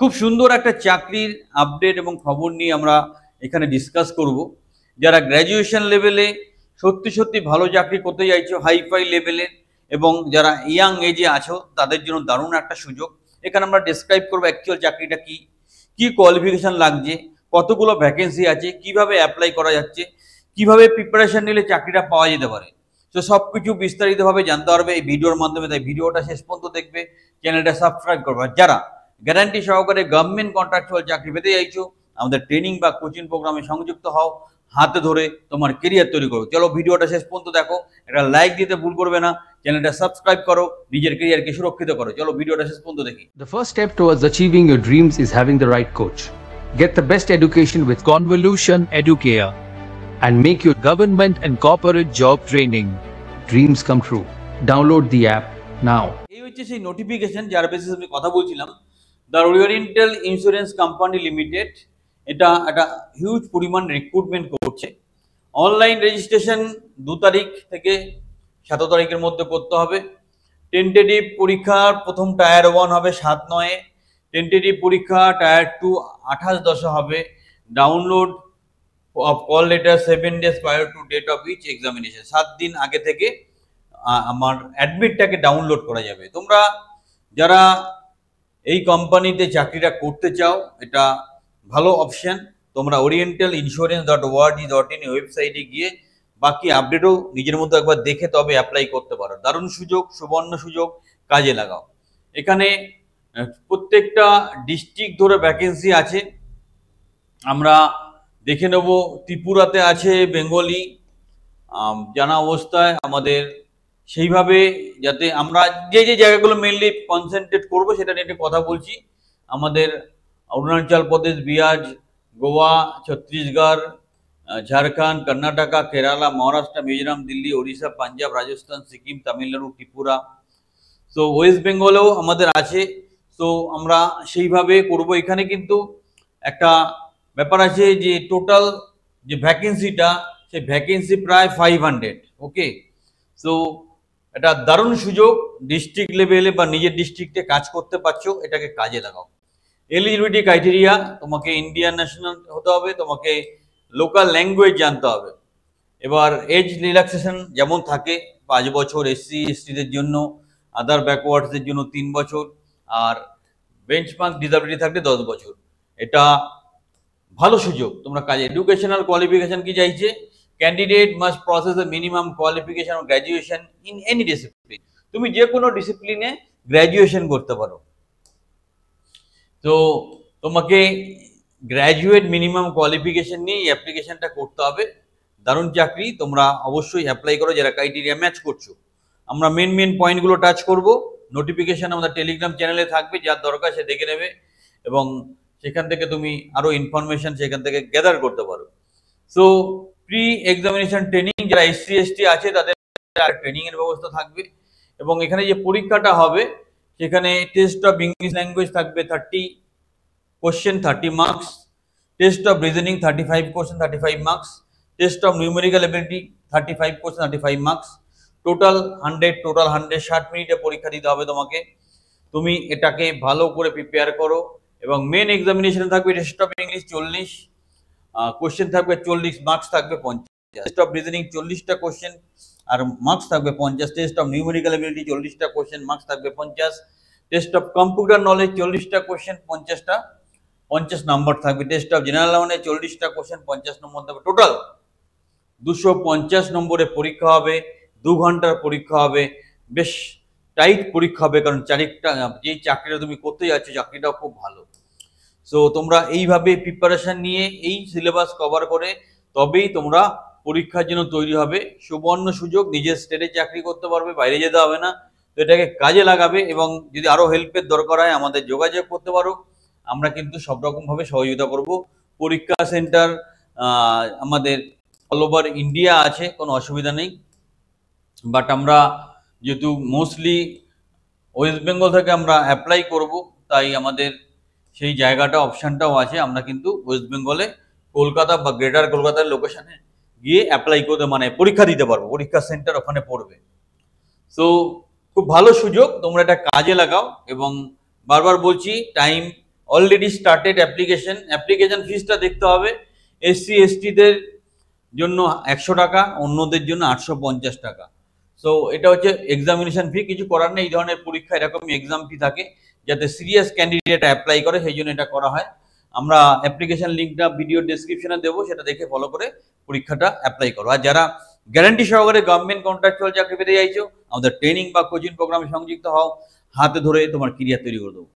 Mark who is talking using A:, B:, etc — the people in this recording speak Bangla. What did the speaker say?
A: খুব সুন্দর একটা চাকরির আপডেট এবং খবর নিয়ে আমরা এখানে ডিসকাস করব। যারা গ্র্যাজুয়েশন লেভেলে সত্যি সত্যি ভালো চাকরি করতে চাইছো হাইফাই লেভেলের, এবং যারা ইয়াং এজে আছো তাদের জন্য দারুণ একটা সুযোগ। এখানে আমরা ডিসক্রাইব করবো অ্যাকচুয়াল চাকরিটা কি, কি কোয়ালিফিকেশন লাগছে, কতগুলো ভ্যাকেন্সি আছে, কিভাবে অ্যাপ্লাই করা যাচ্ছে, কিভাবে প্রিপারেশন নিলে চাকরিটা পাওয়া যেতে পারে। তো সব কিছু বিস্তারিতভাবে জানতে পারবে এই ভিডিওর মাধ্যমে, তাই ভিডিওটা শেষ পর্যন্ত দেখবে, চ্যানেলটা সাবস্ক্রাইব করবে। যারা গ্যারান্টি সহকারে গভর্নমেন্ট কন্ট্রাকচুয়াল চাকরি পেতে চাইছো, আমাদের ট্রেনিং বা কোচিং প্রোগ্রামে সংযুক্ত হও, হাতে ধরে তোমার কেরিয়ার তৈরি করো। চলো ভিডিওটা শেষ পর্যন্ত দেখো, একটা লাইক দিতে ভুল করবে না, চ্যানেলটা সাবস্ক্রাইব করো, নিজের কেরিয়ারকে সুরক্ষিত করো। চলো ভিডিওটা শেষ পর্যন্ত দেখি।
B: The first step towards achieving your dreams is having the right coach. Get the best education with Convolution Educare and make your government and corporate job training dreams come true. Download the app now.
A: এই হচ্ছে সেই নোটিফিকেশন যার বেসিসে আমি কথা বলছিলাম। The oriental insurance company limited এটা একটা হিউজ পরিমাণ রিক্রুটমেন্ট করছে। অনলাইন রেজিস্ট্রেশন 2 তারিখ থেকে 7 তারিখের মধ্যে করতে হবে। টেন্টেটিভ পরীক্ষার প্রথম টায়ার 1 হবে 7/9, টেন্টেটিভ পরীক্ষা টায়ার 2 28/10 হবে। Download of call letter 7 days prior to date of each examination, 7 দিন আগে থেকে আমার অ্যাডমিটটাকে ডাউনলোড করা যাবে। তোমরা যারা এই কোম্পানিতে চাকরিটা করতে চাও, এটা ভালো অপশন। তোমরা oriental-insurance.org.in ওয়েবসাইটে গিয়ে বাকি আপডেটও নিজের মধ্যে একবার দেখে তবে অ্যাপ্লাই করতে পারো। দারুণ সুযোগ, সুবর্ণ সুযোগ, কাজে লাগাও। এখানে প্রত্যেকটা ডিস্ট্রিক্ট ধরে ভ্যাকেন্সি আছে। আমরা দেখে নেব, ত্রিপুরাতে আছে বেঙ্গলি জানা অবস্থায়। আমাদের সেইভাবে যাতে আমরা যে যে জায়গাগুলো মেনলি কনসেন্ট্রেট করবো সেটা নিয়ে কথা বলছি। আমাদের অরুণাচল প্রদেশ, বিহার, গোয়া, ছত্তিশগড়, ঝাড়খণ্ড, কর্ণাটকা, কেরালা, মহারাষ্ট্র, মিজোরাম, দিল্লি, ওড়িশা, পাঞ্জাব, রাজস্থান, সিকিম, তামিলনাড়ু, ত্রিপুরা। সো ওয়েস্ট বেঙ্গলেও আমাদের আছে। সো আমরা সেইভাবে করব। এখানে কিন্তু একটা ব্যাপার আছে যে টোটাল যে ভ্যাকেন্সিটা, সেই ভ্যাকেন্সি প্রায় 500। ওকে, সো এটা দারুণ সুযোগ। ডিস্ট্রিক্ট লেভেলে বা নিজের ডিস্ট্রিক্টে কাজ করতে পারছো, এটাকে কাজে লাগাও। এলিজিবিলিটি ক্রাইটেরিয়া, তোমাকে ইন্ডিয়ান ন্যাশনাল হতে হবে, তোমাকে লোকাল ল্যাঙ্গুয়েজ জানতে হবে। এবার এজ রিল্যাক্সেশন যেমন থাকে 5 বছর, SC STদের জন্য, আদার ব্যাকওয়ার্ডসদের জন্য 3 বছর, আর বেঞ্চমার্ক ডিসেবিলিটি থাকলে 10 বছর। এটা ভালো সুযোগ তোমরা কাজে। এডুকেশনাল কোয়ালিফিকেশন কি চাইছে? Candidate must process A minimum qualification of graduation in any discipline. তুমি যে কোনো ডিসিপ্লিনে গ্র্যাজুয়েশন করতে পারো। তো তোমাকে গ্র্যাজুয়েট মিনিমাম কোয়ালিফিকেশন নিয়ে এই অ্যাপ্লিকেশনটা করতে হবে। দারুণ চাকরি, তোমরা অবশ্যই অ্যাপ্লাই করো যারা ক্রাইটেরিয়া ম্যাচ করছো। আমরা মেন পয়েন্টগুলো টাচ করব। নোটিফিকেশন আমাদের টেলিগ্রাম চ্যানেলে থাকবে, যার দরকার সে দেখে নেবে, এবং সেখান থেকে তুমি আরো ইনফরমেশন সেখান থেকে গ্যাদার করতে পারো। সো প্রি এক্সামিনেশন ট্রেনিং, যারা SC ST আছে তাদের ট্রেনিং এর ব্যবস্থা থাকবে। এবং এখানে যে পরীক্ষাটা হবে সেখানে টেস্ট অফ ইংলিশ ল্যাঙ্গুয়েজ থাকবে 30 question 30 marks, test of reasoning 35 question 35 marks, test of numerical ability 35 question 35 marks, total 100 60 মিনিটে পরীক্ষা দিতে হবে তোমাকে। তুমি এটাকে ভালো করে প্রিপেয়ার করো। এবং মেন এক্সামিনেশন থাকবে টেস্ট অফ ইংলিশ 40 কোশ্চেন থাকবে, 40 মার্কস থাকবে 50, টেস্ট অফ রিজনিং 40টা কোশ্চেন আর মার্কস থাকবে 50, টেস্ট অফ নিউমেরিক্যাল এবিলিটি 40টা কোশ্চেন, মার্কস থাকবে 50, টেস্ট অফ কম্পিউটার নলেজ 40টা কোশ্চেন, 50 নাম্বার থাকবে, টেস্ট অফ জেনারেল নলেজ 40টা কোশ্চেন, 50 নম্বর থাকবে। টোটাল 250 নম্বরের পরীক্ষা হবে, 2 ঘন্টার পরীক্ষা হবে। বেশ টাইট পরীক্ষা হবে, কারণ যেই চাকরিটা তুমি করতে যাচ্ছ চাকরিটাও খুব ভালো। সো তোমরা এইভাবে প্রিপারেশন নিয়ে এই সিলেবাস কভার করে তবেই তোমরা পরীক্ষার জন্য তৈরি হবে। সুবর্ণ সুযোগ, নিজের স্টেটে চাকরি করতে পারবে, বাইরে যেতে হবে না। তো এটাকে কাজে লাগাবে, এবং যদি আরো হেল্পের দরকার হয় আমাদের যোগাযোগ করতে পারো। আমরা কিন্তু সব রকম ভাবে সহযোগিতা করব। পরীক্ষা সেন্টার আমাদের অল ওভার ইন্ডিয়া আছে, কোনো অসুবিধা নেই। বাট আমরা যেহেতু মোস্টলি ওয়েস্ট বেঙ্গল থেকে আমরা অ্যাপ্লাই করব, তাই আমাদের সেই জায়গাটা অপশানটাও আছে। আমরা কিন্তু ওয়েস্ট বেঙ্গলে কলকাতা বা গ্রেটার কলকাতার লোকেশনে গিয়ে অ্যাপ্লাই করতে, মানে পরীক্ষা দিতে পারবো, পরীক্ষা সেন্টার ওখানে পড়বে। সো খুব ভালো সুযোগ, তোমরা এটা কাজে লাগাও। এবং বারবার বলছি, টাইম অলরেডি স্টার্টেড অ্যাপ্লিকেশন ফিসটা দেখতে হবে। এসসি এসটিদের জন্য 100 টাকা, অন্যদের জন্য 850 টাকা। সো এটা হচ্ছে এক্সামিনেশন ফি, কিছু করার নেই, এই ধরনের পরীক্ষা এরকমই এক্সাম ফি থাকে, যাতে সিরিয়াস ক্যান্ডিডেট অ্যাপ্লাই করে, সেই জন্য এটা করা হয়। আমরা অ্যাপ্লিকেশন লিঙ্কটা ভিডিও ডেসক্রিপশনে দেবো, সেটা দেখে ফলো করে পরীক্ষাটা অ্যাপ্লাই করো। আর যারা গ্যারান্টি সহকারে গভর্নমেন্ট কন্ট্রাকচুয়াল চাকরি পেতে চাইছো, আমাদের ট্রেনিং বা কোচিং প্রোগ্রামে সংযুক্ত হও, হাতে ধরে তোমার ক্যারিয়ার তৈরি করে দেবো।